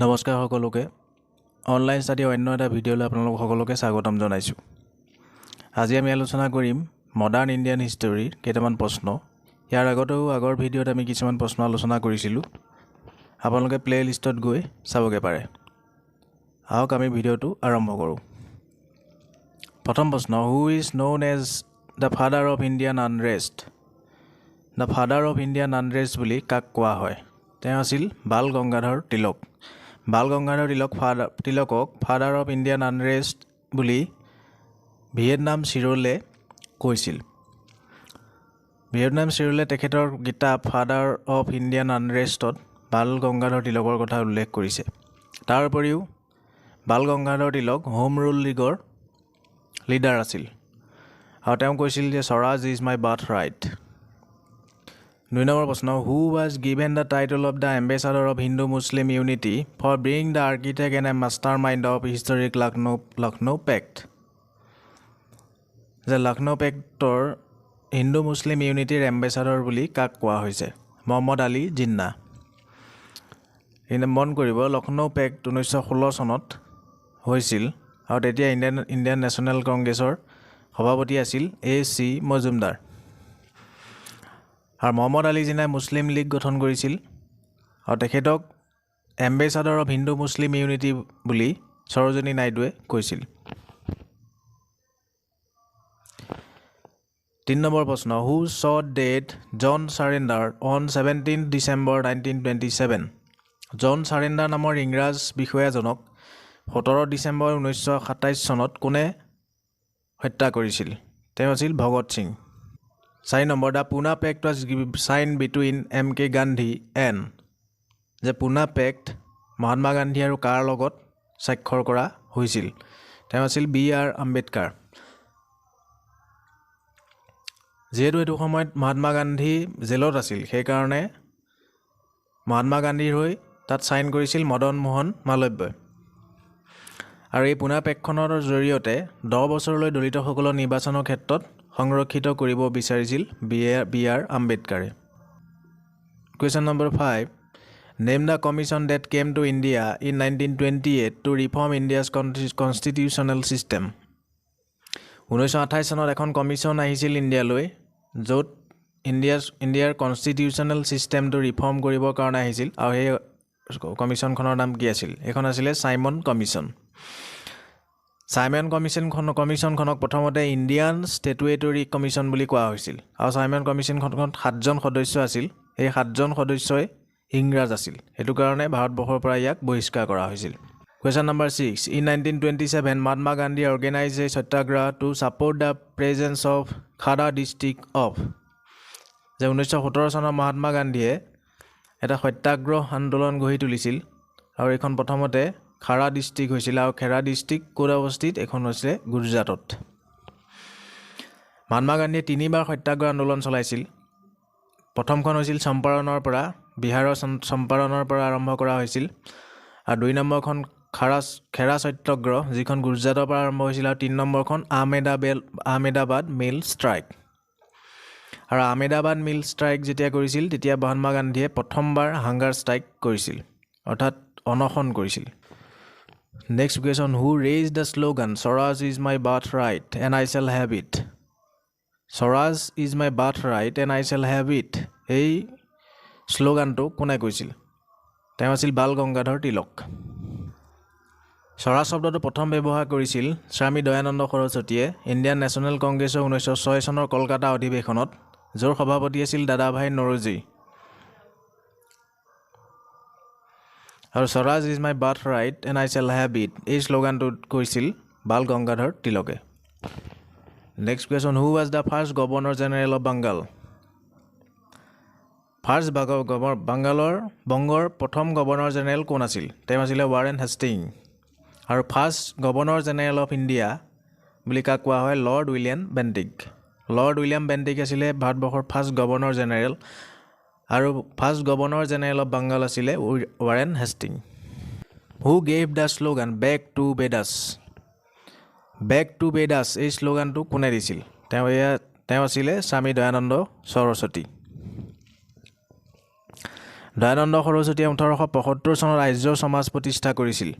নমস্কাৰ সকলোকে online study অন্য এটা ভিডিঅ'লৈ আপোনালোক সকলোকে স্বাগতম জনাইছোঁ। আজি আমি আলোচনা কৰিম মডাৰ্ণ ইণ্ডিয়ান হিষ্টৰীৰ কেইটামান প্ৰশ্ন। ইয়াৰ আগৰ ভিডিঅ'ত আমি কিছুমান প্ৰশ্ন আলোচনা কৰিছিলোঁ। আপোনালোকে প্লে লিষ্টত গৈ চাবগে পাৰে। আহক আমি ভিডিঅ'টো আৰম্ভ কৰোঁ। প্ৰথম প্ৰশ্ন, who is known as the father of Indian unrest? The father of Indian unrest বুলি কাক কোৱা হয়? তেওঁ আছিল বাল গংগাধৰ তিলক। বাল গংগাধৰ তিলকক ফাদাৰ অফ ইণ্ডিয়ান আনৰেষ্ট বুলি ভিয়েটনাম চিৰলে কৈছিল। ভিয়েটনাম চিৰলে তেখেতৰ কিতাপ ফাদাৰ অফ ইণ্ডিয়ান আনৰেষ্টত বাল গংগাধৰ তিলকৰ কথা উল্লেখ কৰিছে। তাৰ উপৰিও বাল গংগাধৰ তিলক হোম ৰুল লীগৰ লিডাৰ আছিল আৰু তেওঁ কৈছিল যে swaraj is my birth right. 2 number প্ৰশ্ন, who was given the title of the ambassador of Hindu Muslim unity for being the architect and a mastermind of historic Lucknow pact? যে লক্ষ্ণৌ পেক্টৰ হিন্দু মুছলিম ইউনিটিৰ এম্বেচাডৰ বুলি কাক কোৱা হৈছে? মহম্মদ আলী জিন্না। মন কৰিব, লক্ষ্ণৌ পেক্ট 1916 চনত হৈছিল আৰু তেতিয়া ইণ্ডিয়ান নেশ্যনেল কংগ্ৰেছৰ সভাপতি আছিল A.C. মজুমদাৰ। আৰু মহম্মদ আলী জিন্নাই মুছলিম লীগ গঠন কৰিছিল আৰু তেখেতক ambassador of Hindu Muslim unity বুলি সৰোজিনী নাইডুৱে কৈছিল। 3 নম্বৰ প্ৰশ্ন, who shot dead John Saunders on 17 December 1927? John Saunders নামৰ ইংৰাজ বিষয়াজনক 17 ডিচেম্বৰ 1927 চনত কোনে হত্যা কৰিছিল? তেওঁ আছিল Bhagat Singh. 4 number, the Poona pact was sign between M.K. Gandhi and? যে পুনা পেক্ট মহাত্মা গান্ধী আৰু কাৰ লগত স্বাক্ষৰ কৰা হৈছিল? তেওঁ আছিল B.R. আম্বেদকাৰ। যিহেতু এইটো সময়ত মহাত্মা গান্ধী জেলত আছিল, সেইকাৰণে মহাত্মা গান্ধীৰ হৈ তাত চাইন কৰিছিল মদন মোহন মালব্যই। আৰু এই পুনা পেক্টখনৰ জৰিয়তে 10 বছৰলৈ দলিতসকলৰ নিৰ্বাচনৰ ক্ষেত্ৰত সংৰক্ষিত কৰিব বিচাৰিছিল B.R. আম্বেদকাৰে। Question number 5, name the commission that came to India in 1928 to reform India's constitutional system? 1928 চনত এখন কমিশ্যন আহিছিল ইণ্ডিয়ালৈ, য'ত ইণ্ডিয়াৰ কনষ্টিটিউশ্যনেল ছিষ্টেমটো ৰিফৰ্ম কৰিবৰ কাৰণে আহিছিল আৰু সেই কমিশ্যনখনৰ নাম কি আছিল? এইখন আছিলে চাইমন কমিশ্যন। চাইমন কমিশ্যনখনক প্ৰথমতে ইণ্ডিয়ান ষ্টেটুৱেটৰী কমিশ্যন বুলি কোৱা হৈছিল আৰু চাইমন কমিশ্যনখনত 7জন সদস্য আছিল। এই 7জন সদস্যই ইংৰাজ আছিল, সেইটো কাৰণে ভাৰতবৰ্ষৰ পৰা ইয়াক বহিষ্কাৰ কৰা হৈছিল। Question number 6, in 1927 Mahatma Gandhi organize a satyagraha to support the presence of Kheda district of? যে 1917 চনত মহাত্মা গান্ধীয়ে এটা সত্যাগ্ৰহ আন্দোলন গঢ়ি তুলিছিল আৰু এইখন প্ৰথমতে খাৰা ডিষ্ট্ৰিক্ট হৈছিল আৰু খাৰা ডিষ্ট্ৰিক্ট ক'ত অৱস্থিত? এখন হৈছে গুজৰাটত। মহাত্মা গান্ধীয়ে 3বাৰ সত্যাগ্ৰহ আন্দোলন চলাইছিল। প্ৰথমখন হৈছিল চম্পাৰণৰ পৰা, বিহাৰৰ চম্পাৰণৰ পৰা আৰম্ভ কৰা হৈছিল, আৰু 2 নম্বৰখন খেৰা সত্যাগ্ৰহ যিখন গুজৰাটৰ পৰা আৰম্ভ হৈছিল, আৰু 3 নম্বৰখন আহমেদাবাদ মিল ষ্ট্ৰাইক। আৰু আহমেদাবাদ মিল ষ্ট্ৰাইক যেতিয়া কৰিছিল তেতিয়া মহাত্মা গান্ধীয়ে প্ৰথমবাৰ হাংগাৰ ষ্ট্ৰাইক কৰিছিল, অৰ্থাৎ অনশন কৰিছিল। Next question, who raise the slogan Swaraj is my birth right and I shall have it? Swaraj is my birth right and I shall have it, এই শ্লোগানটো কোনে কৈছিল? তেওঁ আছিল বাল গংগাধৰ তিলক। স্বৰাজ শব্দটো প্ৰথম ব্যৱহাৰ কৰিছিল স্বামী দয়ানন্দ সৰস্বতীয়ে ইণ্ডিয়ান নেশ্যনেল কংগ্ৰেছৰ 1906 চনৰ কলকাতা অধিৱেশনত, য'ৰ সভাপতি আছিল দাদাভাই নৰোজী। আৰু swaraj is my birth right and I shall have it, এই শ্লোগানটো কৈছিল বাল গংগাধৰ তিলকে। Next question, who was the first governor general of Bengal? বংগৰ প্ৰথম গভৰ্ণৰ জেনেৰেল কোন আছিল? তেওঁ আছিলে ৱাৰেন হেষ্টিং। আৰু first governor general of India বুলি কাক কোৱা হয়? Lord William Bentinck. Lord William Bentinck আছিলে ভাৰতবৰ্ষৰ ফাৰ্ষ্ট গভৰ্ণৰ জেনেৰেল, আৰু first governor general of Bengal আছিলে Warren Hasting. Who gave the slogan back to Vedas? Back to Vedas এই শ্লোগানটো কোনে দিছিল? তেওঁ আছিলে স্বামী দয়ানন্দ সৰস্বতী। দয়ানন্দ সৰস্বতীয়ে 1875 চনত আৰ্য সমাজ প্ৰতিষ্ঠা কৰিছিল।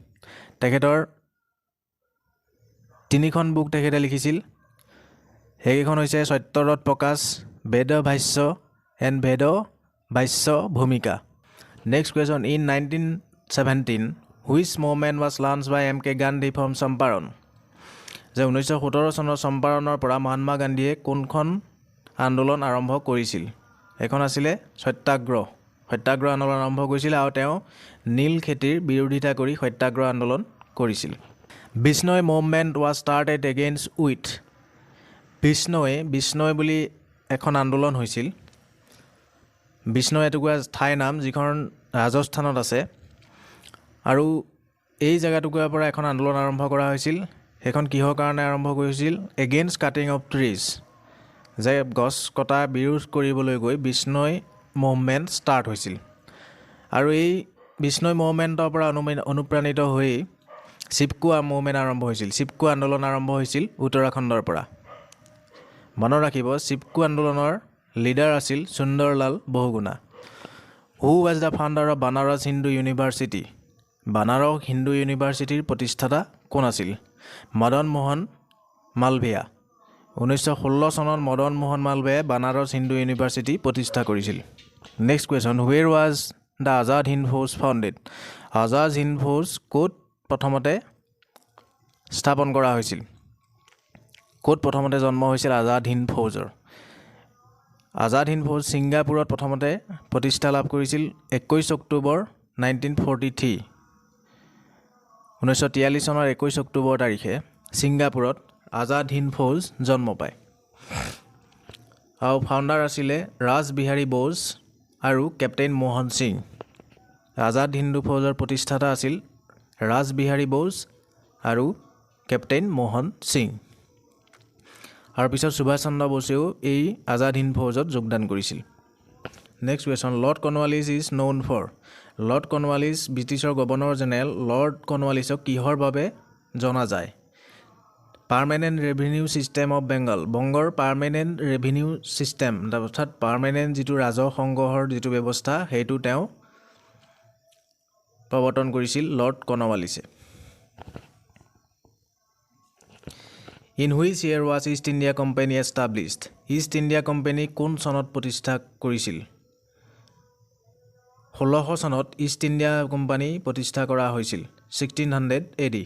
তেখেতৰ 3খন বুক তেখেতে লিখিছিল। সেইকেইখন হৈছে সত্যৰথ প্ৰকাশ, বেদ ভাষ্য and Ved Bhashya Bhumika. Next question, in 1917 which movement was launched by M.K. Gandhi from Champaran. যে 1917 চনৰ চম্পাৰণৰ পৰা মহাত্মা গান্ধীয়ে কোনখন আন্দোলন আৰম্ভ কৰিছিল? এখন আছিলে সত্যাগ্ৰহ আন্দোলন আৰম্ভ কৰিছিল আৰু তেওঁ নীল খেতিৰ বিৰোধিতা কৰি সত্যাগ্ৰহ আন্দোলন কৰিছিল। Bishnoi movement was started against with. Bishnoi বুলি এখন আন্দোলন হৈছিল। বিষ্ণই এটুকুৰা ঠাইৰ নাম যিখন ৰাজস্থানত আছে, আৰু এই জেগাটুকুৰাৰ পৰা এখন আন্দোলন আৰম্ভ কৰা হৈছিল। সেইখন কিহৰ কাৰণে আৰম্ভ কৰিছিল? এগেইনষ্ট কাটিং অফ ট্ৰিজ, যে গছ কটা বিৰোধ কৰিবলৈ গৈ বিষ্ণই মুভমেণ্ট ষ্টাৰ্ট হৈছিল। আৰু এই বিষ্ণই মুভমেণ্টৰ পৰা অনুপ্ৰাণিত হৈ চিপকো মুভমেণ্ট আৰম্ভ হৈছিল। চিপকো আন্দোলন আৰম্ভ হৈছিল উত্তৰাখণ্ডৰ পৰা। মনত ৰাখিব, চিপকো আন্দোলনৰ লিডাৰ আছিল Sundarlal Bahuguna. Who was the founder of Banaras Hindu University. Banaras Hindu ইউনিভাৰ্চিটিৰ প্ৰতিষ্ঠাতা কোন আছিল? মদন মোহন মালভিয়া। 1916 চনত মদন মোহন মালভিয়াই বানাৰস হিন্দু ইউনিভাৰ্চিটি প্ৰতিষ্ঠা কৰিছিল। Next question, where was the Azad Hind Fauj founded. Azad Hind Fauj ক'ত প্ৰথমতে স্থাপন কৰা হৈছিল? ক'ত প্ৰথমতে জন্ম হৈছিল আজাদ হিন্দ ফৌজৰ? আজাদ হিন্দ ফৌজ ছিংগাপুৰত প্ৰথমতে প্ৰতিষ্ঠা লাভ কৰিছিল 21 অক্টোবৰ 1943। 1943 চনৰ 21 অক্টোবৰ তাৰিখে ছিংগাপুৰত আজাদ হিন্দ ফৌজ জন্ম পায়। আৰু ফাউণ্ডাৰ আছিলে ৰাজ বিহাৰী বোস আৰু কেপ্টেইন মোহন সিং। আজাদ হিন্দু ফৌজৰ প্ৰতিষ্ঠাতা আছিল ৰাজ বিহাৰী বোস আৰু কেপ্টেইন মোহন সিং। আৰু পিছত সুভাষ চন্দ্ৰ বসুৱেও এই আজাদ হিন্দ ফৌজত যোগদান কৰিছিল। Next question, Lord Cornwallis is known for. Lord Cornwallis ব্ৰিটিছৰ গভৰ্ণৰ জেনেৰেল লৰ্ড কৰ্ণৱালিছক কিহৰ বাবে জনা যায়? Permanent revenue system of Bengal. বংগৰ পাৰ্মানেণ্ট ৰেভিনিউ ছিষ্টেম, অৰ্থাৎ পাৰ্মানেণ্ট যিটো ৰাজহ সংগ্ৰহৰ যিটো ব্যৱস্থা, সেইটো তেওঁ প্ৰৱৰ্তন কৰিছিল লৰ্ড কৰ্ণৱালিছে। In which year was East India Company established. East India Company কোন চনত প্ৰতিষ্ঠা কৰিছিল? 1600 চনত ইষ্ট ইণ্ডিয়া কোম্পানী প্ৰতিষ্ঠা কৰা হৈছিল, 1600 AD।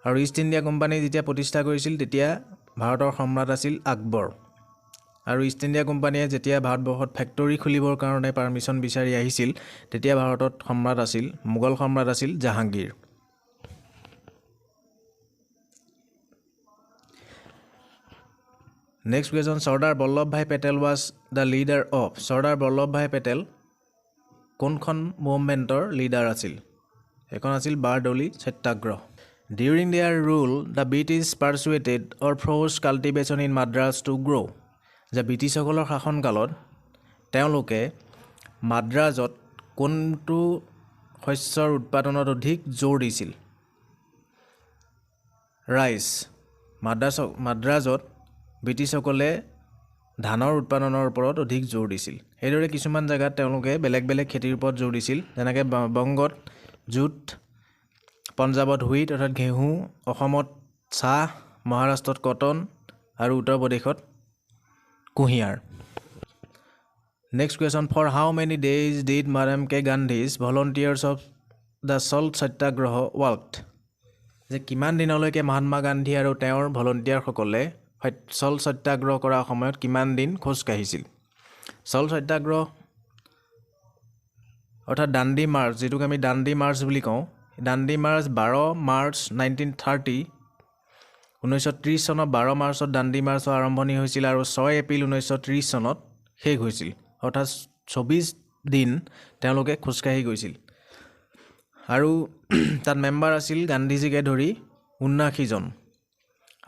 আৰু ইষ্ট ইণ্ডিয়া কোম্পানী যেতিয়া প্ৰতিষ্ঠা কৰিছিল তেতিয়া ভাৰতৰ সম্ৰাট আছিল আকবৰ। আৰু ইষ্ট ইণ্ডিয়া কোম্পানীয়ে যেতিয়া ভাৰতবৰ্ষত ফেক্টৰী খুলিবৰ কাৰণে পাৰ্মিশ্যন বিচাৰি আহিছিল, তেতিয়া ভাৰতত সম্ৰাট আছিল, মোগল সম্ৰাট আছিল Jahangir. Next question, Sardar Vallabhbhai Patel was the leader of. Sardar Vallabhbhai Patel কোনখন মুভমেণ্টৰ লিডাৰ আছিল? এখন আছিল Bardoli Satyagraha. During their rule the British persuaded or forced cultivation in Madras to grow'. যে ব্ৰিটিছসকলৰ শাসনকালত তেওঁলোকে মাদ্ৰাজত কোনটো শস্যৰ উৎপাদনত অধিক জোৰ দিছিল? ৰাইচ। মাদ্ৰাজত ব্ৰিটিছসকলে ধানৰ উৎপাদনৰ ওপৰত অধিক জোৰ দিছিল। সেইদৰে কিছুমান জেগাত তেওঁলোকে বেলেগ বেলেগ খেতিৰ ওপৰত জোৰ দিছিল, যেনেকৈ বংগত জুট, পঞ্জাৱত হুইট অৰ্থাৎ ঘেঁহু, অসমত চাহ, মহাৰাষ্ট্ৰত কটন আৰু উত্তৰ প্ৰদেশত কুঁহিয়াৰ। Next question, for how many days did Madam K Gandhi's volunteers of the salt Satyagraha worked. যে কিমান দিনলৈকে মহাত্মা গান্ধী আৰু তেওঁৰ ভলণ্টিয়াৰসকলে চল্ট সত্যাগ্ৰহ কৰাৰ সময়ত কিমান দিন খোজ কাঢ়িছিল? চল্ট সত্যাগ্ৰহ অৰ্থাৎ দাণ্ডী মাৰ্চ, যিটোক আমি দাণ্ডী মাৰ্চ বুলি কওঁ, দাণ্ডী মাৰ্চ 12 মাৰ্চ 1930। 1930 চনত 12 মাৰ্চত দাণ্ডী মাৰ্চৰ আৰম্ভণি হৈছিল আৰু 6 এপ্ৰিল 1930 চনত শেষ হৈছিল। অৰ্থাৎ 24 দিন তেওঁলোকে খোজকাঢ়ি গৈছিল। আৰু তাত মেম্বাৰ আছিল গান্ধীজীকে ধৰি 79 জন।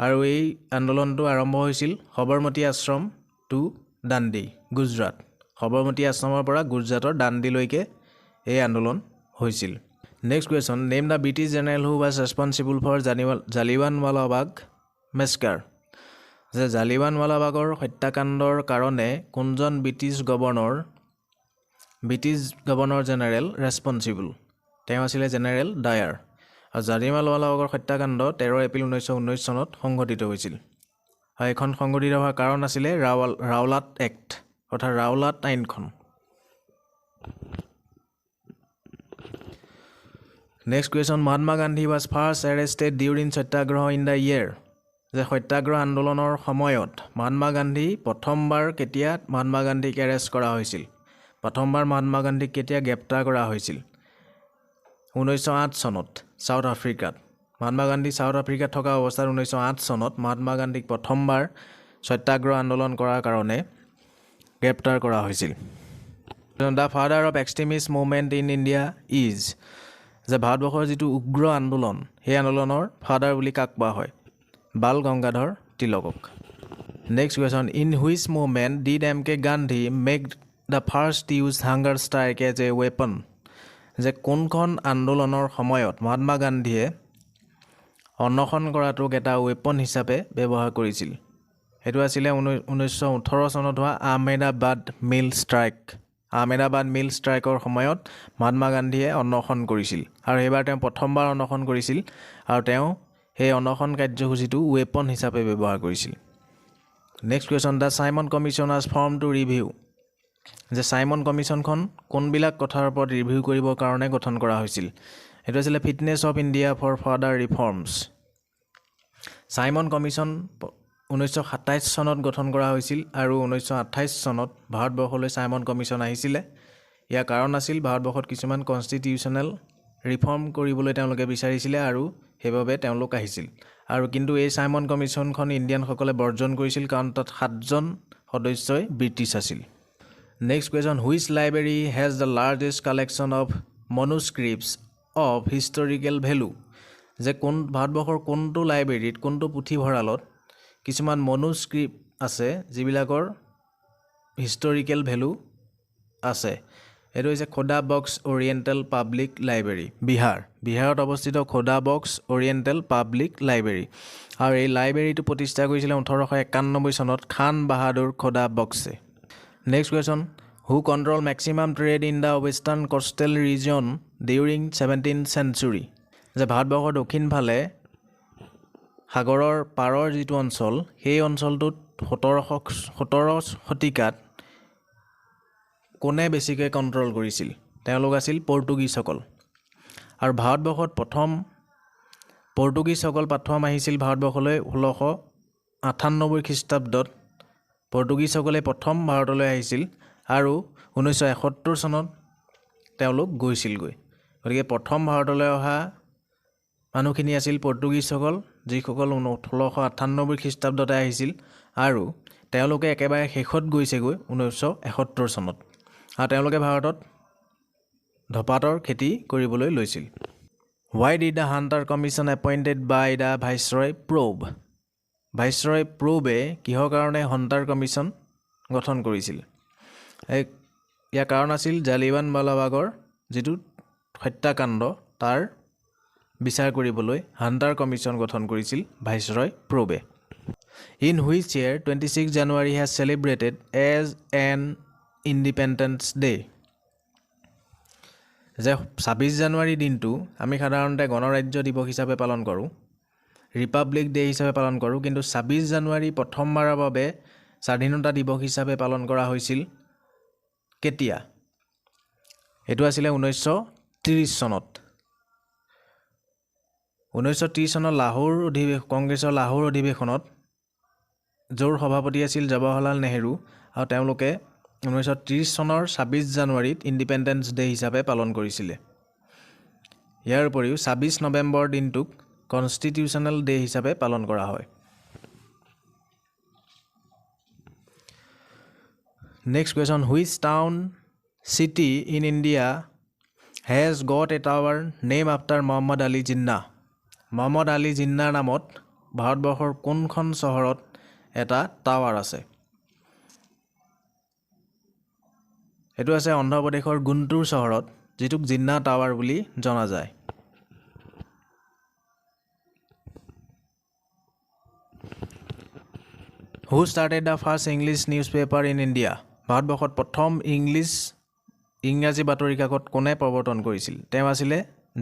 আৰু এই আন্দোলনটো আৰম্ভ হৈছিল সবৰমতী আশ্ৰম টু দাণ্ডী, গুজৰাট। সবৰমতী আশ্ৰমৰ পৰা গুজৰাটৰ দাণ্ডীলৈকে এই আন্দোলন হৈছিল। Next question, name the British general who was responsible for Jallianwala Bagh মেছকাৰ। যে জালিৱানৱালাবাগৰ হত্যাকাণ্ডৰ কাৰণে কোনজন British governor British governor general ৰেছপঞ্চিবল তেওঁ আছিলে জেনেৰেল ডায়াৰ আৰু জালিয়ানৱালা বাগৰ হত্যাকাণ্ড 13 এপ্ৰিল 1919 চনত সংঘটিত হৈছিল আৰু এইখন সংঘটিত হোৱাৰ কাৰণ আছিলে ৰাওলাট এক্ট অৰ্থাৎ ৰাওলাট আইনখন next question Mahatma Gandhi was first arrested during satyagraha in the year যে সত্যাগ্ৰহ আন্দোলনৰ সময়ত মহাত্মা গান্ধী প্ৰথমবাৰ কেতিয়া মহাত্মা গান্ধীক এৰেষ্ট কৰা হৈছিল প্ৰথমবাৰ মহাত্মা গান্ধীক কেতিয়া গ্ৰেপ্তাৰ কৰা হৈছিল 1908 চনত সাউথ আফ্ৰিকাত মহাত্মা গান্ধী সাউথ আফ্ৰিকাত থকা অৱস্থাত 1908 চনত মহাত্মা গান্ধীক প্ৰথমবাৰ সত্যাগ্ৰহ আন্দোলন কৰাৰ কাৰণে গ্ৰেপ্তাৰ কৰা হৈছিল the father of extremist movement in India is যে ভাৰতবৰ্ষৰ যিটো উগ্ৰ আন্দোলন সেই আন্দোলনৰ ফাদাৰ বুলি কাক কোৱা হয় বাল গংগাধৰ তিলকক next question in which movement did M K Gandhi make the first use hunger strike as a weapon যে কোনখন আন্দোলনৰ সময়ত মহাত্মা গান্ধীয়ে অনশন কৰাটোক এটা ৱেপন হিচাপে ব্যৱহাৰ কৰিছিল সেইটো আছিলে 1918 চনত হোৱা আহমেদাবাদ মিল ষ্ট্ৰাইকৰ সময়ত মহাত্মা গান্ধীয়ে অনশন কৰিছিল আৰু এইবাৰ তেওঁ প্ৰথমবাৰ অনশন কৰিছিল আৰু তেওঁ সেই অনশন কাৰ্যসূচীটো ৱেপন হিচাপে ব্যৱহাৰ কৰিছিল next question the Simon commission আজ ফৰ্ম টু ৰিভিউ যে চাইমন কমিশ্যনখন কোনবিলাক কথাৰ ওপৰত ৰিভিউ কৰিবৰ কাৰণে গঠন কৰা হৈছিল এইটো আছিলে fitness of India for further reforms Simon commission 1927 চনত গঠন কৰা হৈছিল আৰু 1928 চনত ভাৰতবৰ্ষলৈ চাইমন কমিশ্যন আহিছিলে ইয়াৰ কাৰণ আছিল ভাৰতবৰ্ষত কিছুমান কনষ্টিটিউশ্যনেল ৰিফৰ্ম কৰিবলৈ তেওঁলোকে বিচাৰিছিলে আৰু সেইবাবে তেওঁলোক আহিছিল আৰু কিন্তু এই চাইমন কমিশ্যনখন ইণ্ডিয়ানসকলে বৰ্জন কৰিছিল কাৰণ তাত 7জন সদস্যই ব্ৰিটিছ আছিল next question which library has the largest collection of manuscripts of historical value যে ভাৰতবৰ্ষৰ কোনটো লাইব্ৰেৰীত কোনটো পুথিভঁৰালত কিছুমান মনুস্ক্ৰিপ্ট আছে যিবিলাকৰ হিষ্টৰিকেল ভেলু আছে এইটো হৈছে খোদা বক্স অৰিয়েণ্টেল পাব্লিক লাইব্ৰেৰী বিহাৰত অৱস্থিত খোদা বক্স অৰিয়েণ্টেল পাব্লিক লাইব্ৰেৰী আৰু এই লাইব্ৰেৰীটো প্ৰতিষ্ঠা কৰিছিলে 1891 চনত খান বাহাদুৰ খোদা বক্সে next question who control maximum trade in the western coastal region during 17th century যে ভাৰতবৰ্ষৰ দক্ষিণ ফালে সাগৰৰ পাৰৰ যিটো অঞ্চল সেই অঞ্চলটোত 17 শতিকাত কোনে বেছিকৈ কণ্ট্ৰল কৰিছিল তেওঁলোক আছিল পৰ্তুগীজসকল আৰু ভাৰতবৰ্ষত প্ৰথম পৰ্তুগীজসকল প্ৰথম আহিছিল ভাৰতবৰ্ষলৈ 1698 খ্ৰীষ্টাব্দত পৰ্তুগীজসকলে প্ৰথম ভাৰতলৈ আহিছিল আৰু 1971 চনত তেওঁলোক গৈছিলগৈ গতিকে প্ৰথম ভাৰতলৈ অহা মানুহখিনি আছিল পৰ্তুগীজসকল যিসকল 1698 খ্ৰীষ্টাব্দতে আহিছিল আৰু তেওঁলোকে একেবাৰে শেষত গৈছেগৈ 1971 চনত আৰু তেওঁলোকে ভাৰতত ধপাতৰ খেতি কৰিবলৈ লৈছিল Why did the Hunter Commission appointed by the Viceroy probe? Viceroy probe কিহৰ কাৰণে হাণ্টাৰ কমিশ্যন গঠন কৰিছিল ইয়াৰ কাৰণ আছিল জালিয়ানৱালা বাগৰ যিটো হত্যাকাণ্ড তাৰ বিচাৰ কৰিবলৈ হাণ্টাৰ কমিশ্যন গঠন কৰিছিল ভাইসৰয় প্ৰবে in which year 26 January has celebrated as an Independence Day যে 26 জানুৱাৰী দিনটো আমি সাধাৰণতে গণৰাজ্য দিৱস হিচাপে পালন কৰোঁ ৰিপাব্লিক ডে হিচাপে পালন কৰোঁ কিন্তু 26 জানুৱাৰী প্ৰথমবাৰৰ বাবে স্বাধীনতা দিৱস হিচাপে পালন কৰা হৈছিল কেতিয়া এটো আছিল 1930 চনত 1930 চনৰ লাহোৰ কংগ্ৰেছৰ লাহোৰ অধিৱেশনত জোৰ সভাপতি আছিল জৱাহৰলাল নেহৰু আৰু তেওঁলোকে 1930 চনৰ 26 জানুৱাৰীত ইণ্ডিপেণ্ডেন্স ডে হিচাপে পালন কৰিছিল ইয়াৰ উপৰিও 26 নৱেম্বৰ দিনটোক কনষ্টিটিউচনেল ডে হিচাপে পালন কৰা হয় next question which town city in India has got a tower named after Muhammad Ali Jinnah Muhammad Ali Jinnah নামত ভাৰতবৰ্ষৰ কোনখন চহৰত এটা টাৱাৰ আছে এটো আছে অন্ধ্ৰ প্ৰদেশৰ গুণ্টুৰ চহৰত যিটোক জিন্না টাৱাৰ বুলি জনা যায় Who started the first English newspaper in India ভাৰতবৰ্ষত প্ৰথম ইংলিছ ইংৰাজী বাতৰি কাকত কোনে প্ৰৱৰ্তন কৰিছিল তেওঁ আছিলে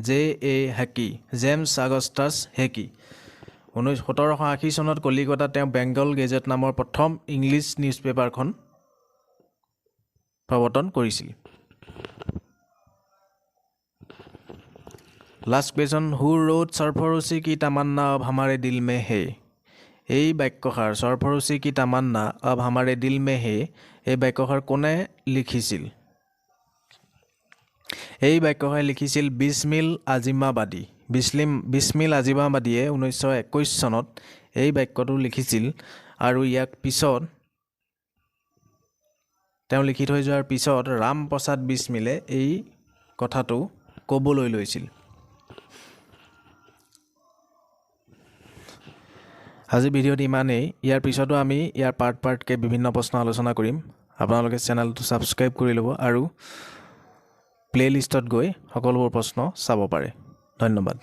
J.A. হেকি জেমছ আগষ্টাছ হেকি 1780 চনত কলিকতাত তেওঁ বেংগল গেজেট নামৰ প্ৰথম ইংলিছ নিউজ পেপাৰখন প্ৰৱৰ্তন কৰিছিল লাষ্ট কুৱেশ্যন হু ৰোড সৰফৰোশী কি তামান্না অব হামাৰে দিল মে হে এই বাক্যষাৰ সৰফৰোশী কি তামান্না অব হামাৰে দিল মে হে এই বাক্যষাৰ কোনে লিখিছিল এই বাক্যষাৰ লিখিছিল বিছমিল আজিমাবাদী বিছমিল আজিমাবাদীয়ে 1921 চনত এই বাক্যটো লিখিছিল আৰু ইয়াক পিছত তেওঁ লিখি থৈ যোৱাৰ পিছত ৰামপ্ৰসাদ বিছমিলে এই কথাটো ক'বলৈ লৈছিল আজি ভিডিঅ'ত ইমানেই ইয়াৰ পিছতো আমি ইয়াৰ পাৰ্টকে বিভিন্ন প্ৰশ্ন আলোচনা কৰিম আপোনালোকে চেনেলটো ছাবস্ক্ৰাইব কৰি ল'ব আৰু প্লেলিষ্টত গৈ সকলোবোৰ প্ৰশ্ন চাব পাৰে ধন্যবাদ